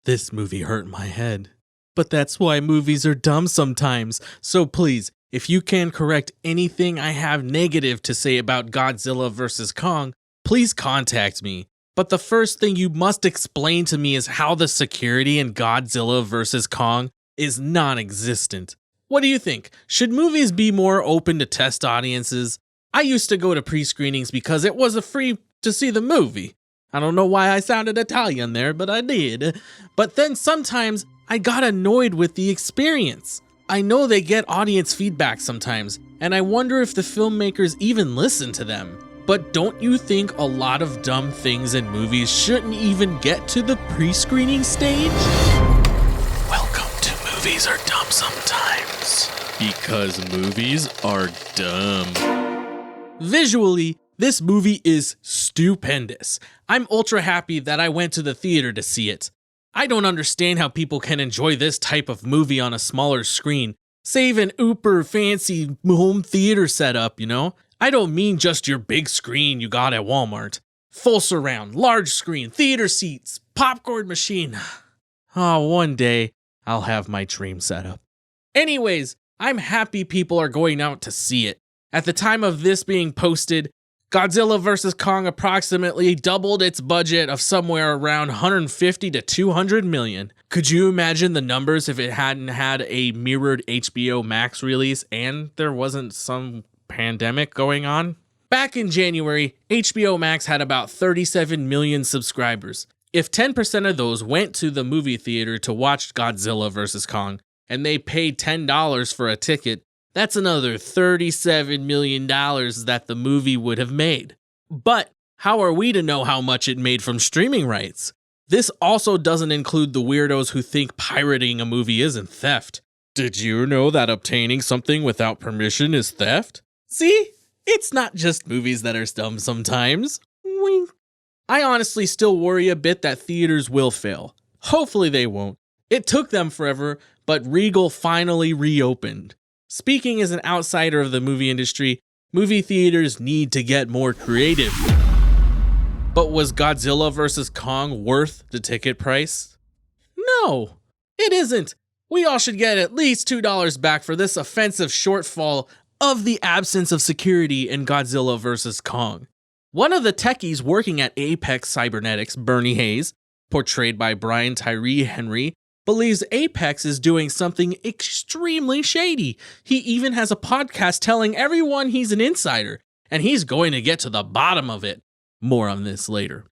This movie hurt my head. But that's why movies are dumb sometimes. So please, if you can correct anything I have negative to say about Godzilla vs. Kong, please contact me. But the first thing you must explain to me is how the security in Godzilla vs. Kong is non-existent. What do you think? Should movies be more open to test audiences? I used to go to pre-screenings because it was free to see the movie. I don't know why I sounded Italian there, but I did. But then sometimes I got annoyed with the experience. I know they get audience feedback sometimes, and I wonder if the filmmakers even listen to them. But don't you think a lot of dumb things in movies shouldn't even get to the pre-screening stage? Welcome to Movies Are Dumb Sometimes. Because movies are dumb. Visually, this movie is stupendous. I'm ultra happy that I went to the theater to see it. I don't understand how people can enjoy this type of movie on a smaller screen, save an uber fancy home theater setup, you know? I don't mean just your big screen you got at Walmart. Full surround, large screen, theater seats, popcorn machine. Oh, one day I'll have my dream setup. Anyways, I'm happy people are going out to see it. At the time of this being posted, Godzilla vs. Kong approximately doubled its budget of somewhere around 150 to 200 million. Could you imagine the numbers if it hadn't had a mirrored HBO Max release and there wasn't some pandemic going on? Back in January, HBO Max had about 37 million subscribers. If 10% of those went to the movie theater to watch Godzilla vs. Kong, and they paid $10 for a ticket, that's another $37 million that the movie would have made. But how are we to know how much it made from streaming rights? This also doesn't include the weirdos who think pirating a movie isn't theft. Did you know that obtaining something without permission is theft? See? It's not just movies that are dumb sometimes. Wink. I honestly still worry a bit that theaters will fail. Hopefully they won't. It took them forever, but Regal finally reopened. Speaking as an outsider of the movie industry, movie theaters need to get more creative. But was Godzilla vs. Kong worth the ticket price? No, it isn't. We all should get at least $2 back for this offensive shortfall of the absence of security in Godzilla vs. Kong. One of the techies working at Apex Cybernetics, Bernie Hayes, portrayed by Brian Tyree Henry, believes Apex is doing something extremely shady. He even has a podcast telling everyone he's an insider, and he's going to get to the bottom of it. More on this later.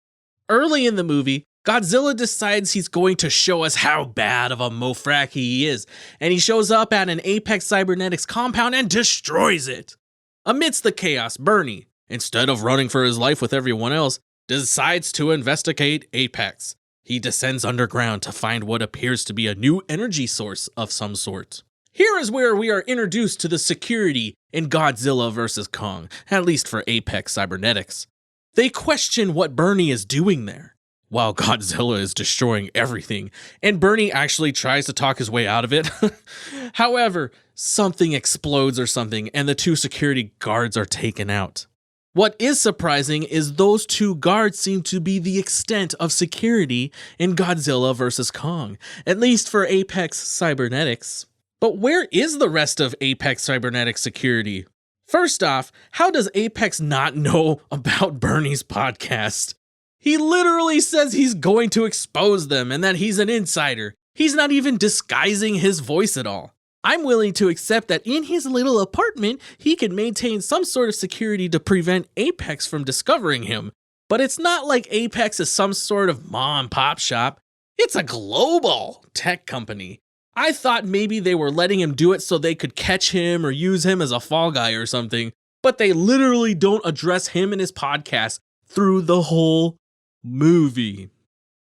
Early in the movie, Godzilla decides he's going to show us how bad of a mofrag he is, and he shows up at an Apex Cybernetics compound and destroys it. Amidst the chaos, Bernie, instead of running for his life with everyone else, decides to investigate Apex. He descends underground to find what appears to be a new energy source of some sort. Here is where we are introduced to the security in Godzilla vs. Kong, at least for Apex Cybernetics. They question what Bernie is doing there, while Godzilla is destroying everything, and Bernie actually tries to talk his way out of it. However, something explodes or something, and the two security guards are taken out. What is surprising is those two guards seem to be the extent of security in Godzilla vs. Kong, at least for Apex Cybernetics. But where is the rest of Apex Cybernetics security? First off, how does Apex not know about Bernie's podcast? He literally says he's going to expose them and that he's an insider. He's not even disguising his voice at all. I'm willing to accept that in his little apartment, he can maintain some sort of security to prevent Apex from discovering him. But it's not like Apex is some sort of mom and pop shop. It's a global tech company. I thought maybe they were letting him do it so they could catch him or use him as a fall guy or something. But they literally don't address him in his podcast through the whole movie.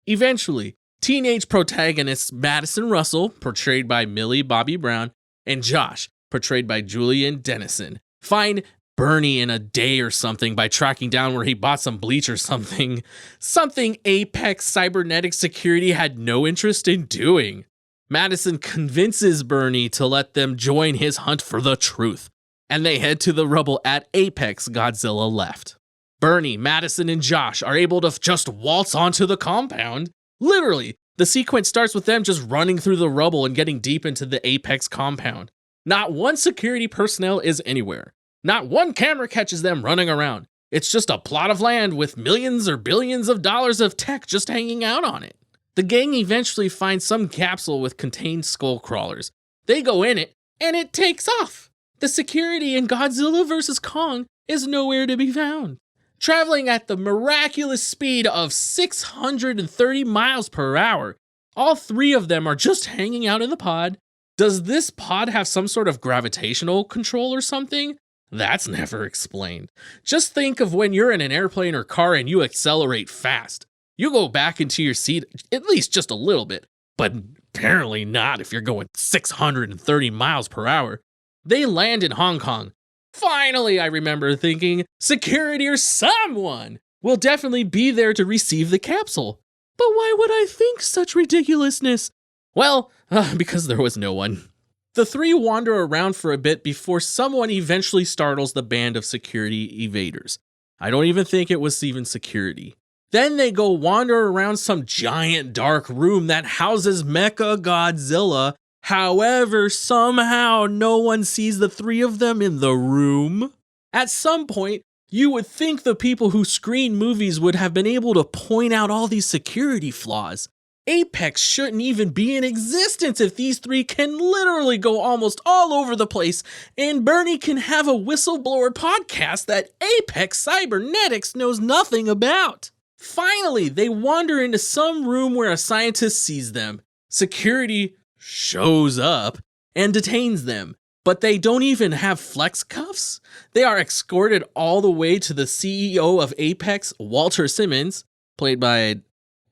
Eventually, teenage protagonists Madison Russell, portrayed by Millie Bobby Brown, and Josh, portrayed by Julian Dennison, find Bernie in a day or something by tracking down where he bought some bleach or something. Something Apex Cybernetic Security had no interest in doing. Madison convinces Bernie to let them join his hunt for the truth, and they head to the rubble at Apex Godzilla left. Bernie, Madison, and Josh are able to just waltz onto the compound. Literally, The sequence starts with them just running through the rubble and getting deep into the Apex compound. Not one security personnel is anywhere. Not one camera catches them running around. It's just a plot of land with millions or billions of dollars of tech just hanging out on it. The gang eventually finds some capsule with contained skull crawlers. They go in it, and it takes off. The security in Godzilla vs. Kong is nowhere to be found. Traveling at the miraculous speed of 630 miles per hour, all three of them are just hanging out in the pod. Does this pod have some sort of gravitational control or something? That's never explained. Just think of when you're in an airplane or car and you accelerate fast. You go back into your seat at least just a little bit, but apparently not if you're going 630 miles per hour. They land in Hong Kong. Finally, I remember thinking, security or someone will definitely be there to receive the capsule. But why would I think such ridiculousness? Well, because there was no one. The three wander around for a bit before someone eventually startles the band of security evaders. I don't even think it was even security. Then they go wander around some giant dark room that houses Mecha Godzilla. However, somehow no one sees the three of them in the room. At some point, you would think the people who screen movies would have been able to point out all these security flaws. Apex shouldn't even be in existence if these three can literally go almost all over the place, and Bernie can have a whistleblower podcast that Apex Cybernetics knows nothing about. Finally, they wander into some room where a scientist sees them. Security shows up and detains them, but they don't even have flex cuffs. They are escorted all the way to the CEO of Apex, Walter Simmons, played by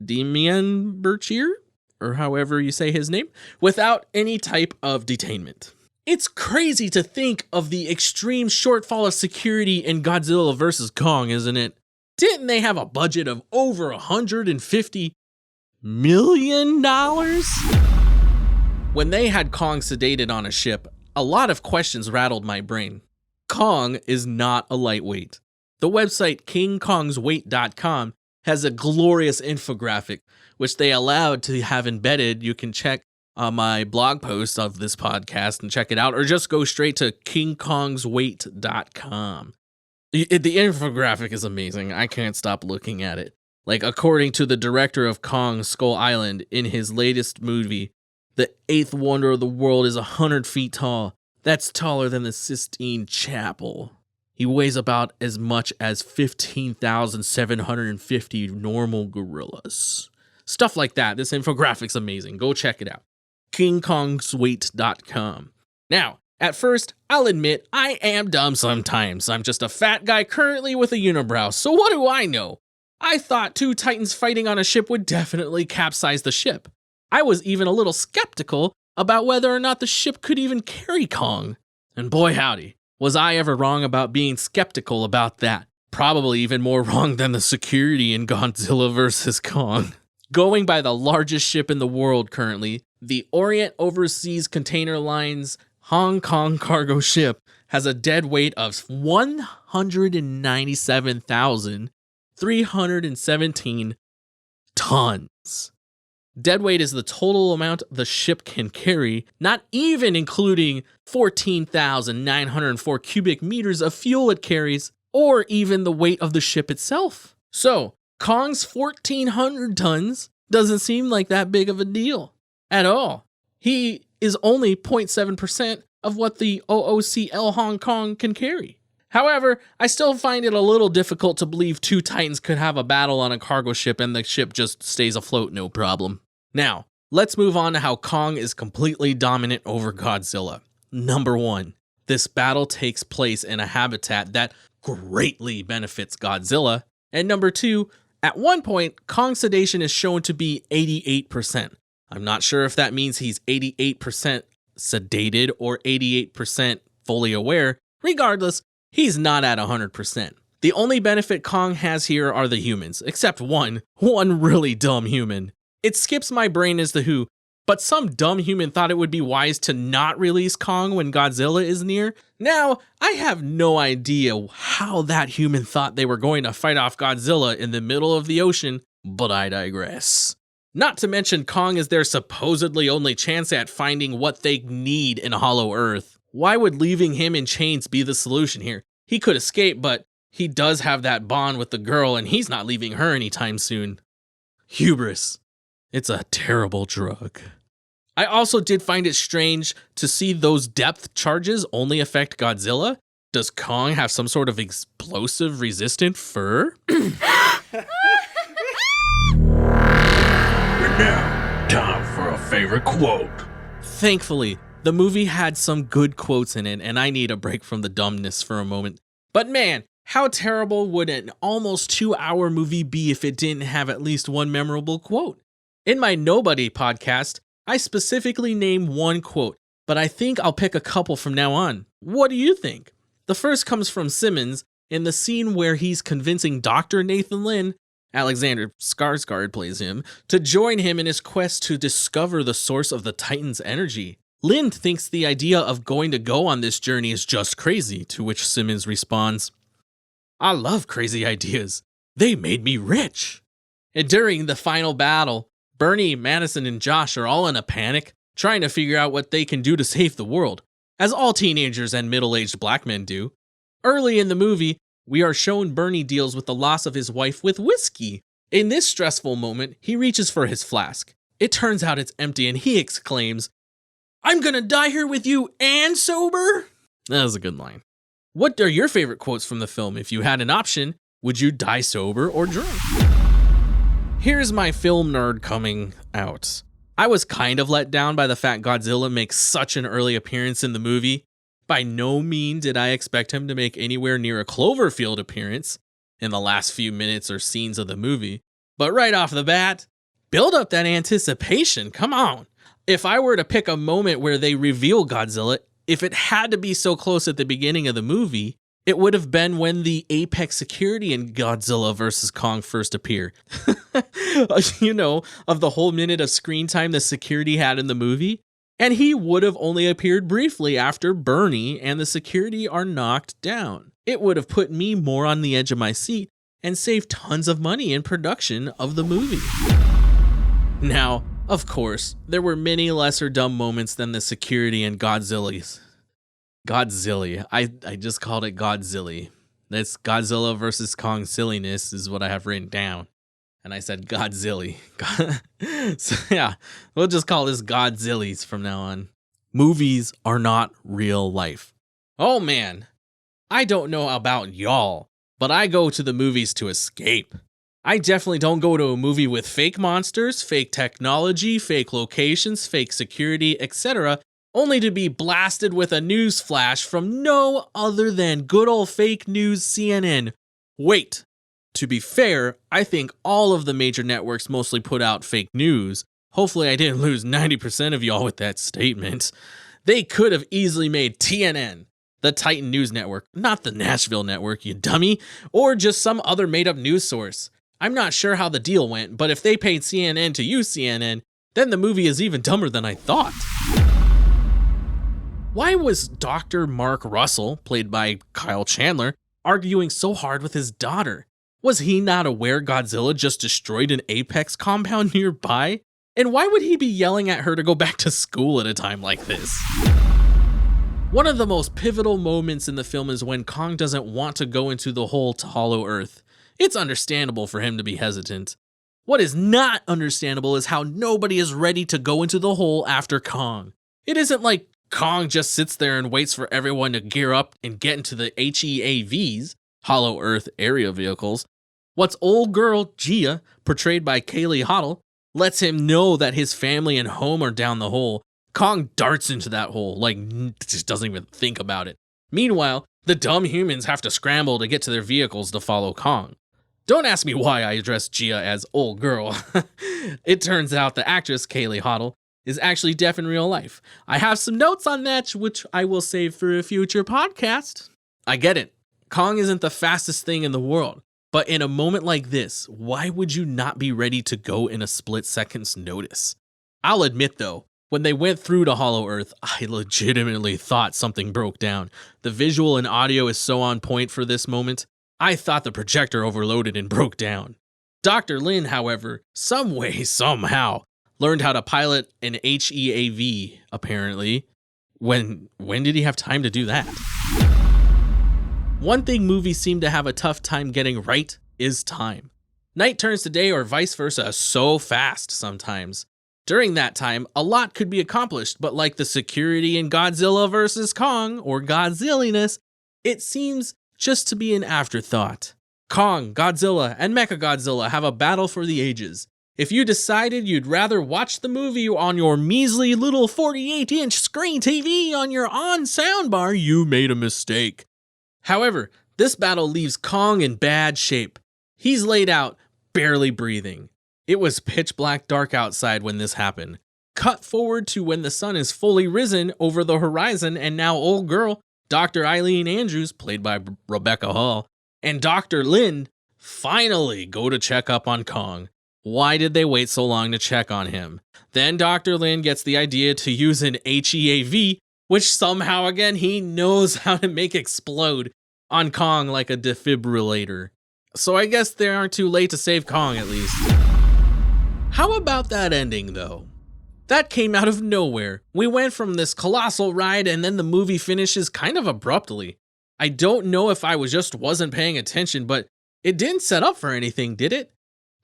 Demian Birchier, or however you say his name, without any type of detainment. It's crazy to think of the extreme shortfall of security in Godzilla vs. Kong, isn't it? Didn't they have a budget of over $150 million? When they had Kong sedated on a ship, a lot of questions rattled my brain. Kong is not a lightweight. The website kingkongsweight.com has a glorious infographic, which they allowed to have embedded. You can check my blog post of this podcast and check it out, or just go straight to kingkongsweight.com. The infographic is amazing. I can't stop looking at it. Like, according to the director of Kong Skull Island, in his latest movie, the eighth wonder of the world is 100 feet tall. That's taller than the Sistine Chapel. He weighs about as much as 15,750 normal gorillas. Stuff like that. This infographic's amazing. Go check it out. KingKongsWeight.com. Now, at first, I'll admit I am dumb sometimes. I'm just a fat guy currently with a unibrow, so what do I know? I thought two titans fighting on a ship would definitely capsize the ship. I was even a little skeptical about whether or not the ship could even carry Kong. And boy howdy, was I ever wrong about being skeptical about that. Probably even more wrong than the security in Godzilla vs. Kong. Going by the largest ship in the world currently, the Orient Overseas Container Line's Hong Kong cargo ship has a dead weight of 197,317 tons. Dead weight is the total amount the ship can carry, not even including 14,904 cubic meters of fuel it carries, or even the weight of the ship itself. So, Kong's 1,400 tons doesn't seem like that big of a deal at all. He is only 0.7% of what the OOCL Hong Kong can carry. However, I still find it a little difficult to believe two titans could have a battle on a cargo ship and the ship just stays afloat no problem. Now, let's move on to how Kong is completely dominant over Godzilla. Number 1, this battle takes place in a habitat that greatly benefits Godzilla. And number 2, at one point, Kong's sedation is shown to be 88%. I'm not sure if that means he's 88% sedated or 88% fully aware. Regardless, he's not at 100%. The only benefit Kong has here are the humans, except one really dumb human. It skips my brain as to who, but some dumb human thought it would be wise to not release Kong when Godzilla is near. Now, I have no idea how that human thought they were going to fight off Godzilla in the middle of the ocean, but I digress. Not to mention Kong is their supposedly only chance at finding what they need in Hollow Earth. Why would leaving him in chains be the solution here? He could escape, but he does have that bond with the girl and he's not leaving her anytime soon. Hubris. It's a terrible drug. I also did find it strange to see those depth charges only affect Godzilla. Does Kong have some sort of explosive resistant fur? And now, time for a favorite quote. Thankfully, the movie had some good quotes in it, and I need a break from the dumbness for a moment. But man, how terrible would an almost 2-hour movie be if it didn't have at least one memorable quote? In my Nobody podcast, I specifically named one quote, but I think I'll pick a couple from now on. What do you think? The first comes from Simmons in the scene where he's convincing Dr. Nathan Lin, Alexander Skarsgård plays him, to join him in his quest to discover the source of the Titan's energy. Lin thinks the idea of going to go on this journey is just crazy, to which Simmons responds, "I love crazy ideas. They made me rich." And during the final battle, Bernie, Madison, and Josh are all in a panic, trying to figure out what they can do to save the world, as all teenagers and middle-aged black men do. Early in the movie, we are shown Bernie deals with the loss of his wife with whiskey. In this stressful moment, he reaches for his flask. It turns out it's empty and he exclaims, "I'm gonna die here with you and sober?" That was a good line. What are your favorite quotes from the film? If you had an option, would you die sober or drunk? Here's my film nerd coming out. I was kind of let down by the fact Godzilla makes such an early appearance in the movie. By no means did I expect him to make anywhere near a Cloverfield appearance in the last few minutes or scenes of the movie. But right off the bat, build up that anticipation, come on. If I were to pick a moment where they reveal Godzilla, if it had to be so close at the beginning of the movie, it would have been when the Apex security in Godzilla vs. Kong first appear. You know, of the whole minute of screen time the security had in the movie. And he would have only appeared briefly after Bernie and the security are knocked down. It would have put me more on the edge of my seat and saved tons of money in production of the movie. Now, of course, there were many lesser dumb moments than the security and Godzilla's. Godzilla. I just called it Godzilla. That's Godzilla vs. Kong silliness is what I have written down. And I said Godzilla. So yeah, we'll just call this Godzillas from now on. Movies are not real life. Oh man, I don't know about y'all, but I go to the movies to escape. I definitely don't go to a movie with fake monsters, fake technology, fake locations, fake security, etc., only to be blasted with a news flash from no other than good old fake news CNN. Wait. To be fair, I think all of the major networks mostly put out fake news. Hopefully I didn't lose 90% of y'all with that statement. They could have easily made TNN, the Titan News Network, not the Nashville Network, you dummy, or just some other made-up news source. I'm not sure how the deal went, but if they paid CNN to use CNN, then the movie is even dumber than I thought. Why was Dr. Mark Russell, played by Kyle Chandler, arguing so hard with his daughter? Was he not aware Godzilla just destroyed an Apex compound nearby? And why would he be yelling at her to go back to school at a time like this? One of the most pivotal moments in the film is when Kong doesn't want to go into the hole to Hollow Earth. It's understandable for him to be hesitant. What is not understandable is how nobody is ready to go into the hole after Kong. It isn't like Kong just sits there and waits for everyone to gear up and get into the HEAVs, Hollow Earth area vehicles. What's old girl Gia, portrayed by Kaylee Hoddle, lets him know that his family and home are down the hole. Kong darts into that hole, like just doesn't even think about it. Meanwhile, the dumb humans have to scramble to get to their vehicles to follow Kong. Don't ask me why I address Gia as old girl. It turns out the actress Kaylee Hoddle is actually deaf in real life. I have some notes on that, which I will save for a future podcast. I get it. Kong isn't the fastest thing in the world. But in a moment like this, why would you not be ready to go in a split second's notice? I'll admit though, when they went through to Hollow Earth, I legitimately thought something broke down. The visual and audio is so on point for this moment. I thought the projector overloaded and broke down. Dr. Lin, however, some way, somehow, learned how to pilot an HEAV, apparently. When did he have time to do that? One thing movies seem to have a tough time getting right is time. Night turns to day or vice versa so fast sometimes. During that time, a lot could be accomplished, but like the security in Godzilla vs. Kong, or Godzilliness, it seems just to be an afterthought. Kong, Godzilla, and Mechagodzilla have a battle for the ages. If you decided you'd rather watch the movie on your measly little 48-inch screen TV on your on soundbar, you made a mistake. However, this battle leaves Kong in bad shape. He's laid out, barely breathing. It was pitch black dark outside when this happened. Cut forward to when the sun is fully risen over the horizon, and now old girl, Dr. Eileen Andrews, played by Rebecca Hall, and Dr. Lin finally go to check up on Kong. Why did they wait so long to check on him? Then Dr. Lin gets the idea to use an HEAV, which somehow again he knows how to make explode, on Kong like a defibrillator. So I guess they aren't too late to save Kong at least. How about that ending though? That came out of nowhere. We went from this colossal ride and then the movie finishes kind of abruptly. I don't know if I wasn't paying attention, but it didn't set up for anything, did it?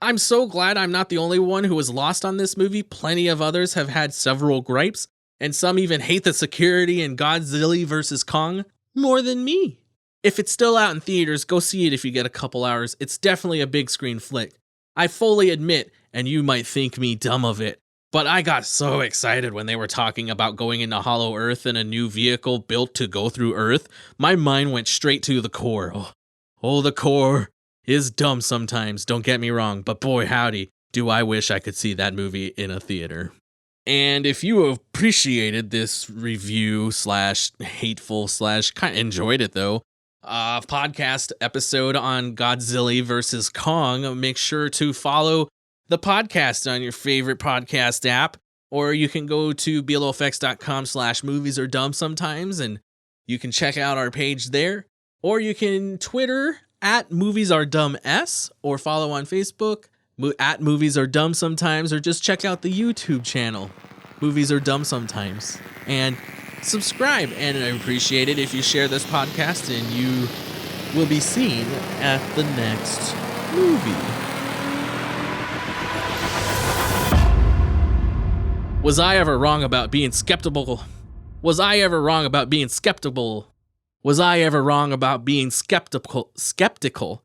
I'm so glad I'm not the only one who was lost on this movie. Plenty of others have had several gripes, and some even hate the security in Godzilla vs. Kong more than me. If it's still out in theaters, go see it if you get a couple hours. It's definitely a big screen flick. I fully admit, and you might think me dumb of it, but I got so excited when they were talking about going into Hollow Earth and a new vehicle built to go through Earth. My mind went straight to the core. Oh, the core is dumb sometimes, don't get me wrong, but boy howdy, do I wish I could see that movie in a theater. And if you appreciated this review / hateful / kind of enjoyed it though, podcast episode on Godzilla vs. Kong, make sure to follow the podcast on your favorite podcast app, or you can go to blofx.com/movies are dumb sometimes, and you can check out our page there, or you can Twitter at movies are dumb s, or follow on Facebook at movies are dumb sometimes, or just check out the YouTube channel Movies Are Dumb Sometimes, and subscribe. And I appreciate it if you share this podcast, and you will be seen at the next movie. Was I ever wrong about being skeptical? Was I ever wrong about being skeptical? Was I ever wrong about being skeptical?